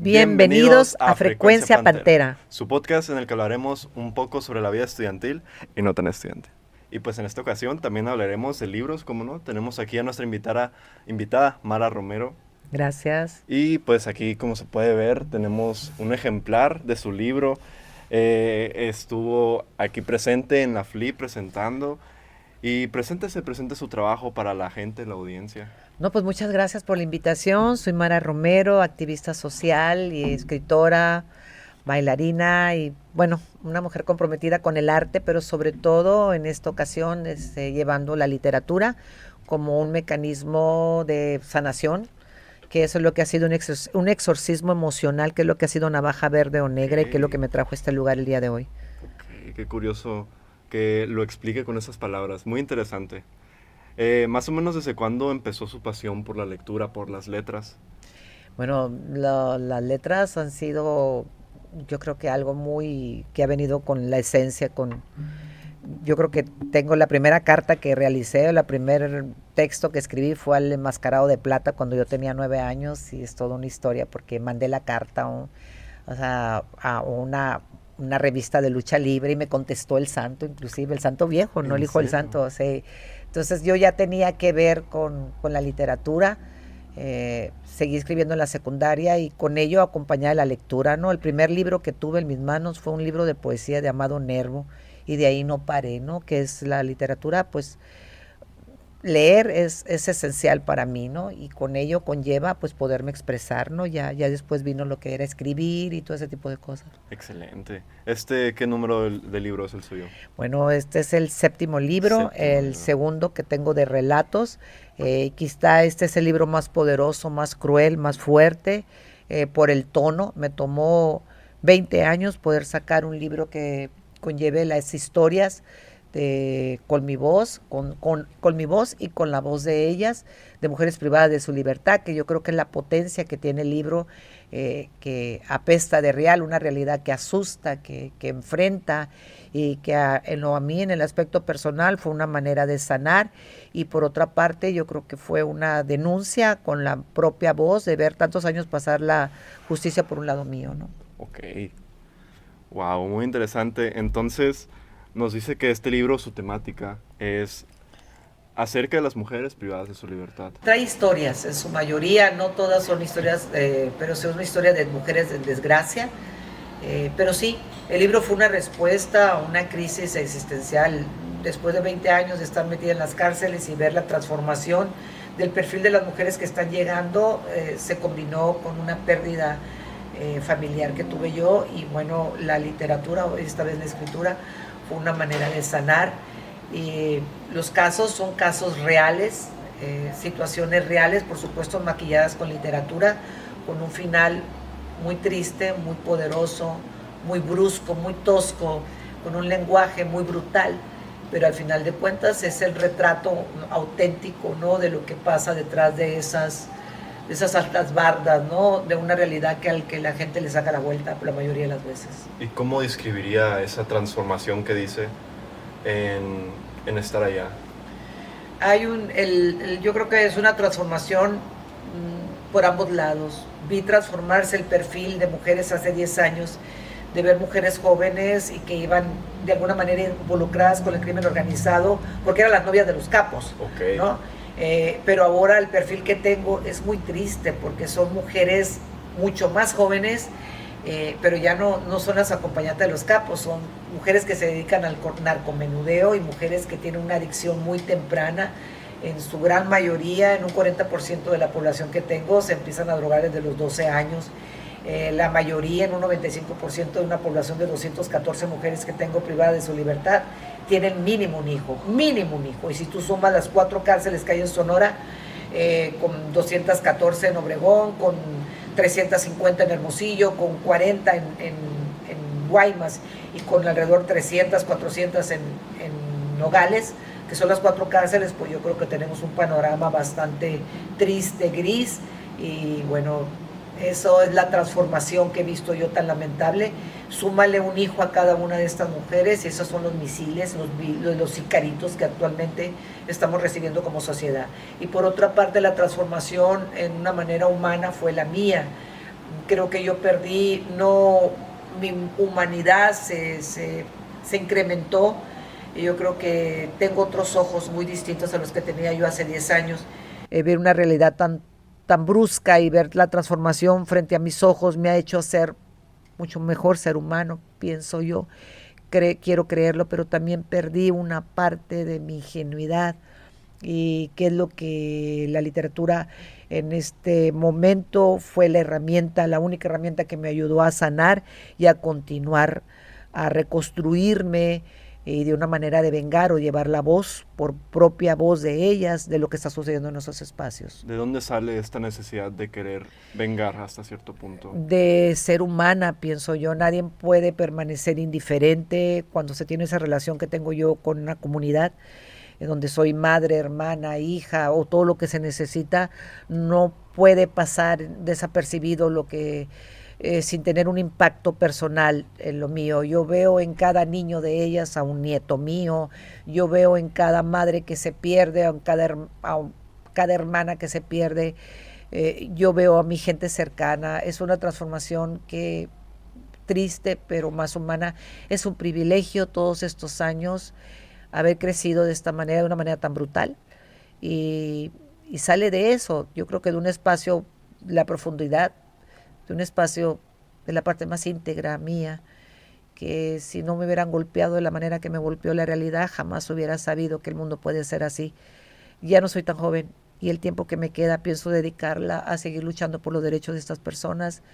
Bienvenidos a Frecuencia Pantera, su podcast en el que hablaremos un poco sobre la vida estudiantil y no tan estudiante. Y pues en esta ocasión también hablaremos de libros, como no. Tenemos aquí a nuestra invitada Mara Romero. Gracias. Y pues aquí, como se puede ver, tenemos un ejemplar de su libro. Estuvo aquí presente en la FLI presentando. Y presente su trabajo para la gente, la audiencia. No, pues muchas gracias por la invitación. Soy Mara Romero, activista social y escritora, bailarina y, bueno, una mujer comprometida con el arte, pero sobre todo en esta ocasión llevando la literatura como un mecanismo de sanación, que eso es lo que ha sido un exorcismo emocional, que es lo que ha sido Navaja Verde o Negra, y que es lo que me trajo a este lugar el día de hoy. Qué curioso que lo explique con esas palabras, muy interesante. Más o menos, ¿desde cuándo empezó su pasión por la lectura, por las letras? Bueno, las letras han sido, yo creo que algo muy que ha venido con la esencia, yo creo que tengo la primera carta que realicé, el primer texto que escribí fue al Enmascarado de Plata cuando yo tenía 9 años, y es toda una historia porque mandé la carta a una revista de lucha libre y me contestó el santo, inclusive el santo viejo, no el hijo del santo. Sí. Entonces yo ya tenía que ver con la literatura. Seguí escribiendo en la secundaria y con ello acompañaba la lectura, ¿no? El primer libro que tuve en mis manos fue un libro de poesía de Amado Nervo, y de ahí no paré, ¿no? Que es la literatura, pues leer es esencial para mí, ¿no? Y con ello conlleva pues poderme expresar, ¿no? Ya después vino lo que era escribir y todo ese tipo de cosas. Excelente. ¿Qué número de libro es el suyo? Bueno, este es el séptimo libro, segundo que tengo de relatos. Quizá este es el libro más poderoso, más cruel, más fuerte, por el tono. Me tomó 20 años poder sacar un libro que conlleve las historias con mi voz, con mi voz y con la voz de ellas, de mujeres privadas de su libertad, que yo creo que es la potencia que tiene el libro, que apesta de real, una realidad que asusta, que enfrenta, y que a mí en el aspecto personal fue una manera de sanar, y por otra parte yo creo que fue una denuncia con la propia voz de ver tantos años pasar la justicia por un lado mío, ¿no? Ok. Wow, muy interesante. Entonces, nos dice que este libro, su temática es acerca de las mujeres privadas de su libertad. Trae historias, en su mayoría, no todas son historias, pero son una historia de mujeres en desgracia. Pero sí, el libro fue una respuesta a una crisis existencial. Después de 20 años de estar metida en las cárceles y ver la transformación del perfil de las mujeres que están llegando, se combinó con una pérdida familiar que tuve yo, y bueno, la literatura, esta vez la escritura, fue una manera de sanar. Los casos son casos reales, situaciones reales, por supuesto maquilladas con literatura, con un final muy triste, muy poderoso, muy brusco, muy tosco, con un lenguaje muy brutal, pero al final de cuentas es el retrato auténtico, ¿no?, de lo que pasa detrás de esas altas bardas, ¿no?, de una realidad al que la gente le saca la vuelta la mayoría de las veces. ¿Y cómo describiría esa transformación que dice en estar allá? Yo creo que es una transformación por ambos lados. Vi transformarse el perfil de mujeres hace 10 años, de ver mujeres jóvenes y que iban de alguna manera involucradas con el crimen organizado, porque eran las novias de los capos, okay, ¿no? Pero ahora el perfil que tengo es muy triste, porque son mujeres mucho más jóvenes, pero ya no son las acompañantes de los capos, son mujeres que se dedican al narcomenudeo y mujeres que tienen una adicción muy temprana. En su gran mayoría, en un 40% de la población que tengo, se empiezan a drogar desde los 12 años. La mayoría, en un 95% de una población de 214 mujeres que tengo privadas de su libertad, tienen mínimo un hijo. Y si tú sumas las 4 cárceles que hay en Sonora, con 214 en Obregón, con 350 en Hermosillo, con 40 en Guaymas, y con alrededor 300, 400 en Nogales, que son las 4 cárceles, pues yo creo que tenemos un panorama bastante triste, gris, y bueno, eso es la transformación que he visto yo tan lamentable. Súmale un hijo a cada una de estas mujeres y esos son los misiles, los sicaritos que actualmente estamos recibiendo como sociedad. Y por otra parte, la transformación en una manera humana fue la mía. creo que yo perdí, no, mi humanidad se incrementó, y yo creo que tengo otros ojos muy distintos a los que tenía yo hace 10 años. Ver una realidad tan brusca y ver la transformación frente a mis ojos me ha hecho ser mucho mejor ser humano, pienso yo. Quiero creerlo, pero también perdí una parte de mi ingenuidad, y que es lo que la literatura en este momento fue la única herramienta que me ayudó a sanar y a continuar, a reconstruirme, y de una manera de vengar o llevar la voz por propia voz de ellas de lo que está sucediendo en esos espacios. ¿De dónde sale esta necesidad de querer vengar hasta cierto punto? De ser humana, pienso yo. Nadie puede permanecer indiferente cuando se tiene esa relación que tengo yo con una comunidad, en donde soy madre, hermana, hija o todo lo que se necesita. No puede pasar desapercibido lo que sin tener un impacto personal en lo mío. Yo veo en cada niño de ellas a un nieto mío, yo veo en cada madre que se pierde, a cada hermana que se pierde, yo veo a mi gente cercana. Es una transformación que triste, pero más humana. Es un privilegio todos estos años haber crecido de esta manera, de una manera tan brutal, y sale de eso, yo creo que de un espacio, la profundidad, de un espacio de la parte más íntegra mía, que si no me hubieran golpeado de la manera que me golpeó la realidad, jamás hubiera sabido que el mundo puede ser así. Ya no soy tan joven, y el tiempo que me queda pienso dedicarla a seguir luchando por los derechos de estas personas,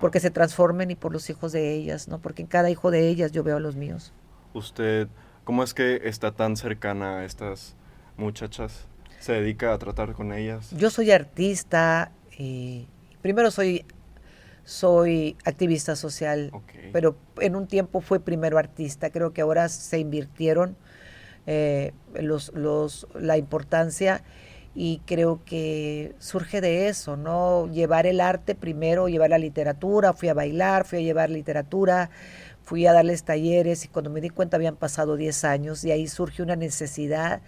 porque se transformen, y por los hijos de ellas, ¿no? Porque en cada hijo de ellas yo veo a los míos. ¿Usted cómo es que está tan cercana a estas muchachas? ¿Se dedica a tratar con ellas? Yo soy artista, primero soy activista social, Okay. pero en un tiempo fui primero artista. Creo que ahora se invirtieron la importancia, y creo que surge de eso, ¿no? Llevar el arte primero, llevar la literatura. Fui a bailar, fui a llevar literatura, fui a darles talleres, y cuando me di cuenta habían pasado 10 años, y ahí surge una necesidad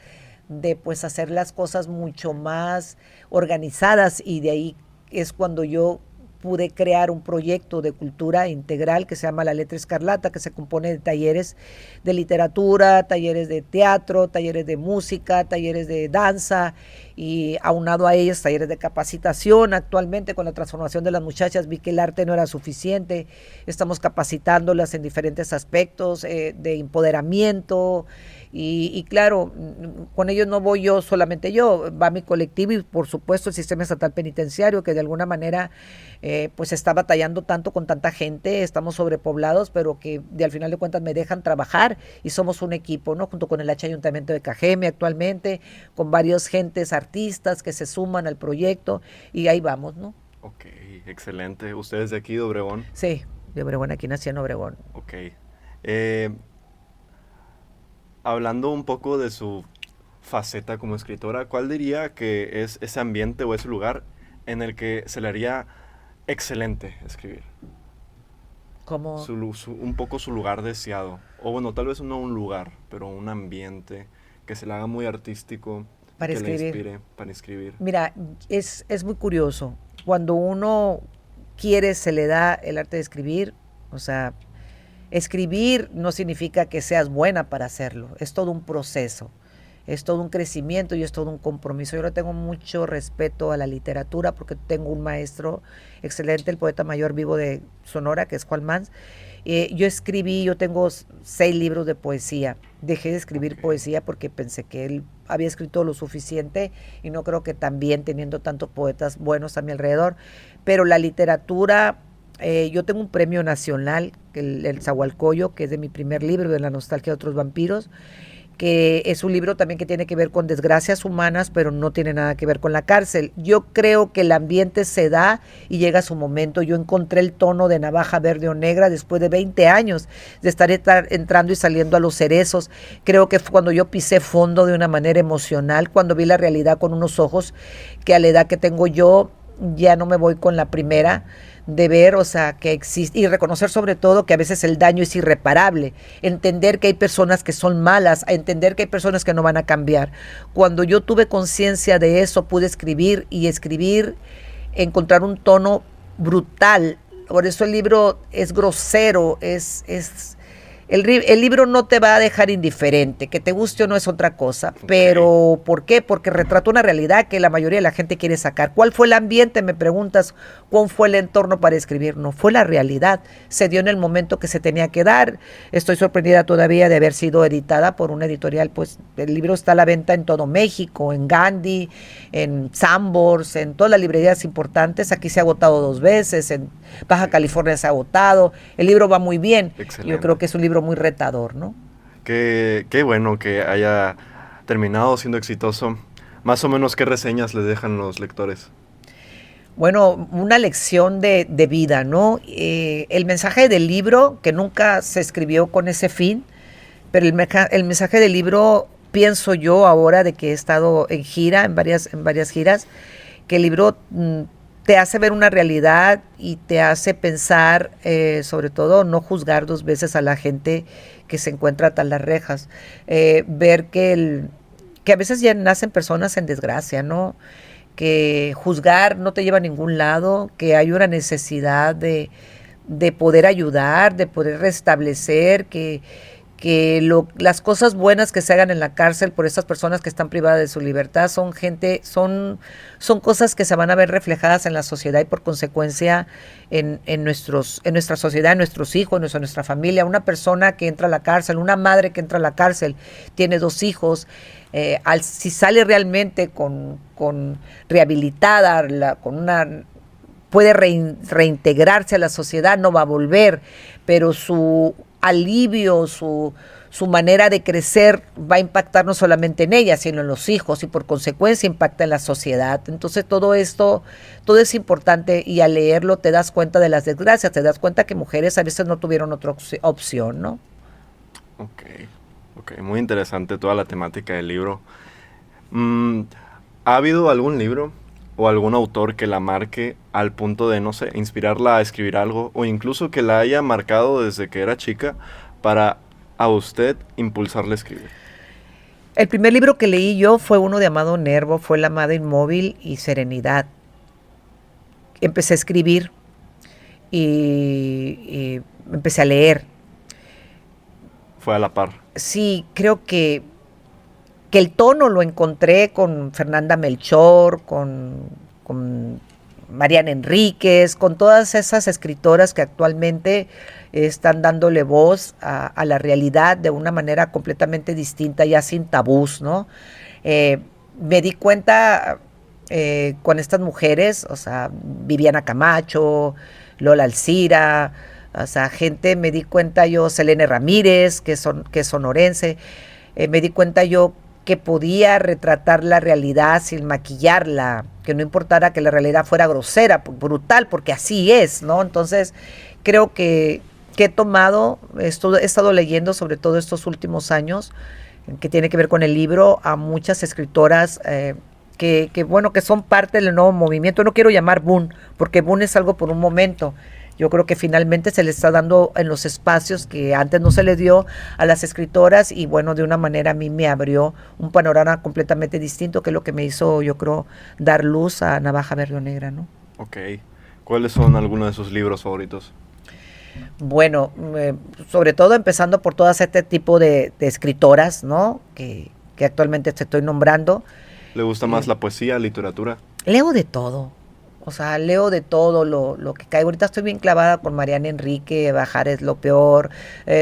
de pues hacer las cosas mucho más organizadas, y de ahí es cuando yo pude crear un proyecto de cultura integral que se llama La Letra Escarlata, que se compone de talleres de literatura, talleres de teatro, talleres de música, talleres de danza, y aunado a ellos talleres de capacitación. Actualmente, con la transformación de las muchachas, vi que el arte no era suficiente. Estamos capacitándolas en diferentes aspectos de empoderamiento, y claro, con ellos no voy yo solamente yo, va mi colectivo, y por supuesto el sistema estatal penitenciario, que de alguna manera pues está batallando tanto con tanta gente. Estamos sobrepoblados, pero que al final de cuentas me dejan trabajar, y somos un equipo, ¿no? Junto con el Ayuntamiento de Cajeme actualmente, con varios gentes artistas que se suman al proyecto, y ahí vamos, ¿no? Ok, excelente. ¿Usted es de aquí, de Obregón? Sí, de Obregón, aquí nací en Obregón. Ok. Hablando un poco de su faceta como escritora, ¿cuál diría que es ese ambiente o ese lugar en el que se le haría excelente escribir? Como Un poco su lugar deseado. O bueno, tal vez no un lugar, pero un ambiente que se le haga muy artístico, para que escribir. le inspire para escribir. Mira, es muy curioso. Cuando uno quiere, se le da el arte de escribir. O sea, escribir no significa que seas buena para hacerlo. Es todo un proceso. Es todo un crecimiento, y es todo un compromiso. Yo le tengo mucho respeto a la literatura, porque tengo un maestro excelente, el poeta mayor vivo de Sonora, que es Juan Mans. Yo tengo 6 libros de poesía. Dejé de escribir poesía porque pensé que él había escrito lo suficiente, y no creo que también, teniendo tantos poetas buenos a mi alrededor. Pero la literatura, yo tengo un premio nacional, el Zahualcoyo, que es de mi primer libro, de La nostalgia de otros vampiros, que es un libro también que tiene que ver con desgracias humanas, pero no tiene nada que ver con la cárcel. Yo creo que el ambiente se da y llega a su momento. Yo encontré el tono de Navaja Verde o Negra después de 20 años de estar entrando y saliendo a los cerezos. Creo que fue cuando yo pisé fondo de una manera emocional, cuando vi la realidad con unos ojos que a la edad que tengo yo ya no me voy con la primera, de ver, o sea, que existe, y reconocer sobre todo que a veces el daño es irreparable, entender que hay personas que son malas, entender que hay personas que no van a cambiar. Cuando yo tuve conciencia de eso, pude escribir, encontrar un tono brutal. Por eso el libro es grosero, el libro no te va a dejar indiferente, que te guste o no es otra cosa, pero ¿por qué? Porque retrata una realidad que la mayoría de la gente quiere sacar. ¿Cuál fue el ambiente? Me preguntas, ¿cuál fue el entorno para escribir? No, fue la realidad, se dio en el momento que se tenía que dar. Estoy sorprendida todavía de haber sido editada por una editorial, pues el libro está a la venta en todo México, en Gandhi, en Sanborns, en todas las librerías importantes. Aquí se ha agotado 2 veces, en Baja California se ha agotado. El libro va muy bien. Excelente. Yo creo que es un libro muy retador, ¿no? Qué bueno que haya terminado siendo exitoso. Más o menos, ¿qué reseñas les dejan los lectores? Bueno, una lección de vida, ¿no? El mensaje del libro, que nunca se escribió con ese fin, pero el mensaje del libro, pienso yo ahora de que he estado en gira, en varias giras, que el libro te hace ver una realidad y te hace pensar, sobre todo, no juzgar 2 veces a la gente que se encuentra tras las rejas. Ver que a veces ya nacen personas en desgracia, ¿no? Que juzgar no te lleva a ningún lado, que hay una necesidad de poder ayudar, de poder restablecer, que las cosas buenas que se hagan en la cárcel por esas personas que están privadas de su libertad son cosas que se van a ver reflejadas en la sociedad y por consecuencia en nuestra sociedad, en nuestros hijos, en nuestra familia. Una persona que entra a la cárcel, una madre que entra a la cárcel, tiene 2 hijos, si sale realmente con rehabilitada, puede reintegrarse a la sociedad, no va a volver, pero su alivio, su manera de crecer va a impactar no solamente en ella, sino en los hijos y por consecuencia impacta en la sociedad. Entonces todo es importante y al leerlo te das cuenta de las desgracias, te das cuenta que mujeres a veces no tuvieron otra opción, ¿no? Ok, muy interesante toda la temática del libro. ¿Ha habido algún libro o algún autor que la marque al punto de, no sé, inspirarla a escribir algo o incluso que la haya marcado desde que era chica para a usted impulsarle a escribir? El primer libro que leí yo fue uno de Amado Nervo, fue La amada inmóvil y Serenidad. Empecé a escribir y empecé a leer. Fue a la par. Sí, creo que el tono lo encontré con Fernanda Melchor, con Mariana Enríquez, con todas esas escritoras que actualmente están dándole voz a la realidad de una manera completamente distinta, ya sin tabús, ¿no? Me di cuenta con estas mujeres, o sea, Viviana Camacho, Lola Alcira, o sea, me di cuenta yo, Selene Ramírez, que es sonorense, me di cuenta yo que podía retratar la realidad sin maquillarla, que no importara que la realidad fuera grosera, brutal, porque así es, ¿no? Entonces, creo que he estado leyendo, sobre todo estos últimos años, que tiene que ver con el libro, a muchas escritoras que son parte del nuevo movimiento. No quiero llamar boom, porque boom es algo por un momento. Yo creo que finalmente se le está dando en los espacios que antes no se le dio a las escritoras y bueno, de una manera a mí me abrió un panorama completamente distinto, que es lo que me hizo, yo creo, dar luz a Navaja Verde Negra, ¿no? Ok. ¿Cuáles son algunos de sus libros favoritos? Bueno, sobre todo empezando por todas este tipo de escritoras, ¿no? Que actualmente te estoy nombrando. ¿Le gusta más la poesía, literatura? Leo de todo. O sea, leo de todo lo que cae. Ahorita estoy bien clavada con Mariana Enrique, Bajar es lo peor,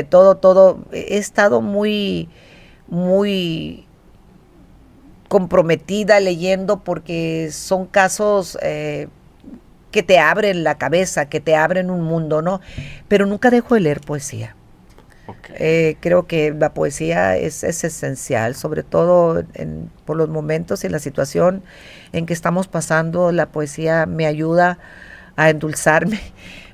todo. He estado muy, muy comprometida leyendo porque son casos que te abren la cabeza, que te abren un mundo, ¿no? Pero nunca dejo de leer poesía. Okay. Creo que la poesía es esencial, sobre todo por los momentos y la situación en que estamos pasando. La poesía me ayuda a endulzarme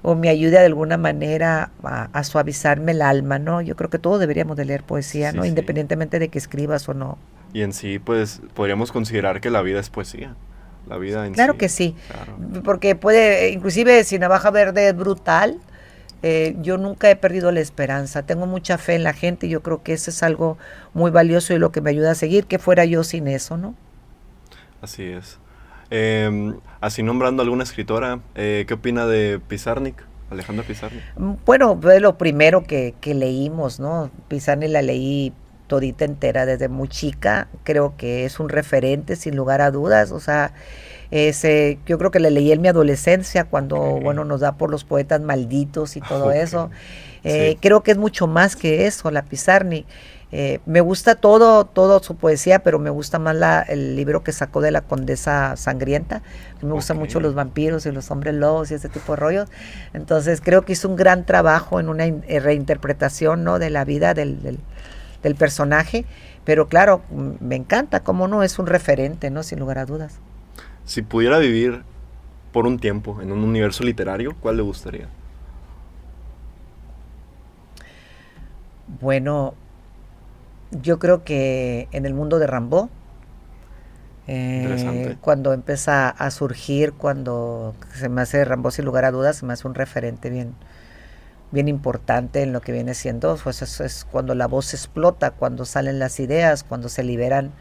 o me ayuda de alguna manera a suavizarme el alma, ¿no? Yo creo que todos deberíamos de leer poesía, sí, ¿no? Sí. Independientemente de que escribas o no. Y en sí, pues, podríamos considerar que la vida es poesía. La vida en claro sí. Que sí, claro. Porque puede, inclusive si Navaja Verde es brutal, yo nunca he perdido la esperanza, tengo mucha fe en la gente y yo creo que eso es algo muy valioso y lo que me ayuda a seguir, que fuera yo sin eso, ¿no? Así es. Así nombrando alguna escritora, ¿qué opina de Pizarnik? Alejandra Pizarnik. Bueno, fue lo primero que leímos, ¿no? Pizarnik la leí todita entera desde muy chica, creo que es un referente sin lugar a dudas, o sea, yo creo que le leí en mi adolescencia cuando, Ok. bueno, nos da por los poetas malditos y todo Ok. eso. Sí. Creo que es mucho más que eso, la Pizarnik. Me gusta todo su poesía, pero me gusta más el libro que sacó de la Condesa Sangrienta. Me gustan Ok. mucho los vampiros y los hombres lobos y ese tipo de rollos. Entonces creo que hizo un gran trabajo en una reinterpretación, ¿no?, de la vida del personaje. Pero claro, me encanta, cómo no, es un referente, ¿no?, sin lugar a dudas. Si pudiera vivir por un tiempo en un universo literario, ¿cuál le gustaría? Bueno, yo creo que en el mundo de Rambo, Interesante. cuando empieza a surgir, cuando se me hace Rambo sin lugar a dudas, se me hace un referente bien importante en lo que viene siendo, pues eso es cuando la voz explota, cuando salen las ideas, cuando se liberan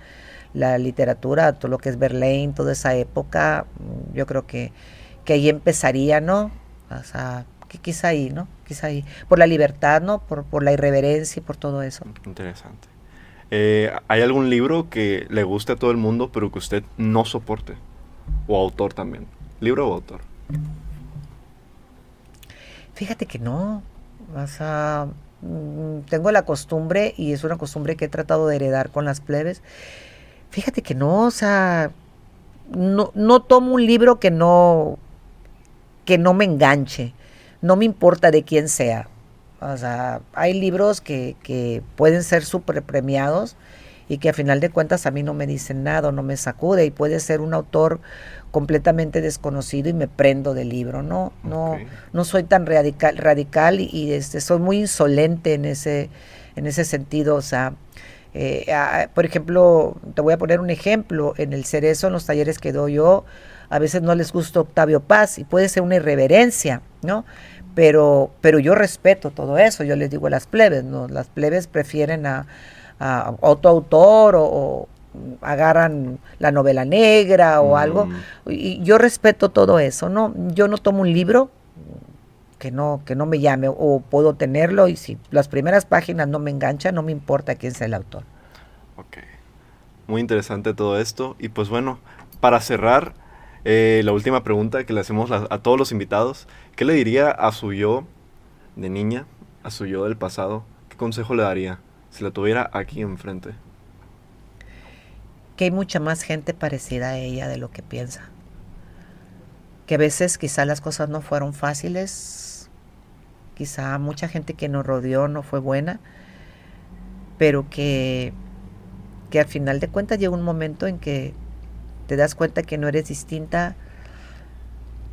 la literatura, todo lo que es Verlaine, toda esa época, yo creo que ahí empezaría, ¿no? O sea, que quizá ahí, ¿no? Quizá ahí. Por la libertad, ¿no? Por la irreverencia y por todo eso. Interesante. ¿Hay algún libro que le guste a todo el mundo, pero que usted no soporte? O autor también. ¿Libro o autor? Fíjate que no. O sea, tengo la costumbre, y es una costumbre que he tratado de heredar con las plebes. Fíjate que no, o sea, no tomo un libro que no me enganche. No me importa de quién sea. O sea, hay libros que pueden ser súper premiados y que a final de cuentas a mí no me dicen nada, no me sacude, y puede ser un autor completamente desconocido y me prendo del libro. Ok. No soy tan radical soy muy insolente en ese sentido. O sea, por ejemplo, te voy a poner un ejemplo. En el Cerezo, en los talleres que doy yo, a veces no les gusta Octavio Paz y puede ser una irreverencia, ¿no? Pero yo respeto todo eso. Yo les digo a las plebes, ¿no? Las plebes prefieren a otro autor, o agarran la novela negra o algo. Mm, Y yo respeto todo eso, ¿no? Yo no tomo un libro que no me llame, o puedo tenerlo y si las primeras páginas no me enganchan, no me importa quién sea el autor. ok. Muy interesante todo esto. Y pues bueno, para cerrar, la última pregunta que le hacemos a todos los invitados. ¿Qué le diría a su yo de niña, a su yo del pasado? ¿Qué consejo le daría si la tuviera aquí enfrente? Que hay mucha más gente parecida a ella de lo que piensa. Que a veces quizá las cosas no fueron fáciles, quizá mucha gente que nos rodeó no fue buena, pero que al final de cuentas llega un momento en que te das cuenta que no eres distinta,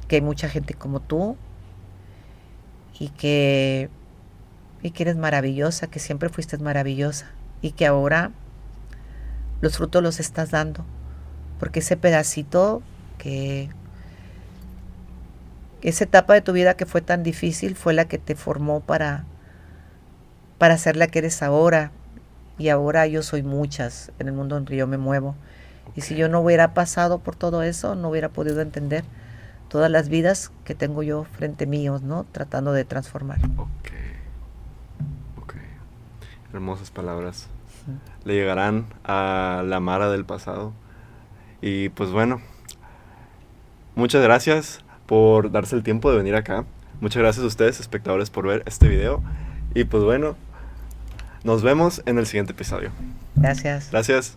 que hay mucha gente como tú, y que eres maravillosa, que siempre fuiste maravillosa, y que ahora los frutos los estás dando, porque ese pedacito que esa etapa de tu vida que fue tan difícil fue la que te formó para ser la que eres ahora. Y ahora yo soy muchas en el mundo en que yo me muevo. Y Ok, si yo no hubiera pasado por todo eso, no hubiera podido entender todas las vidas que tengo yo frente míos, ¿no? Tratando de transformar. ok, ok. Hermosas palabras. Le llegarán a la Mara del pasado. Y pues bueno, muchas gracias por darse el tiempo de venir acá. Muchas gracias a ustedes, espectadores, por ver este video. Y pues bueno, nos vemos en el siguiente episodio. Gracias. Gracias.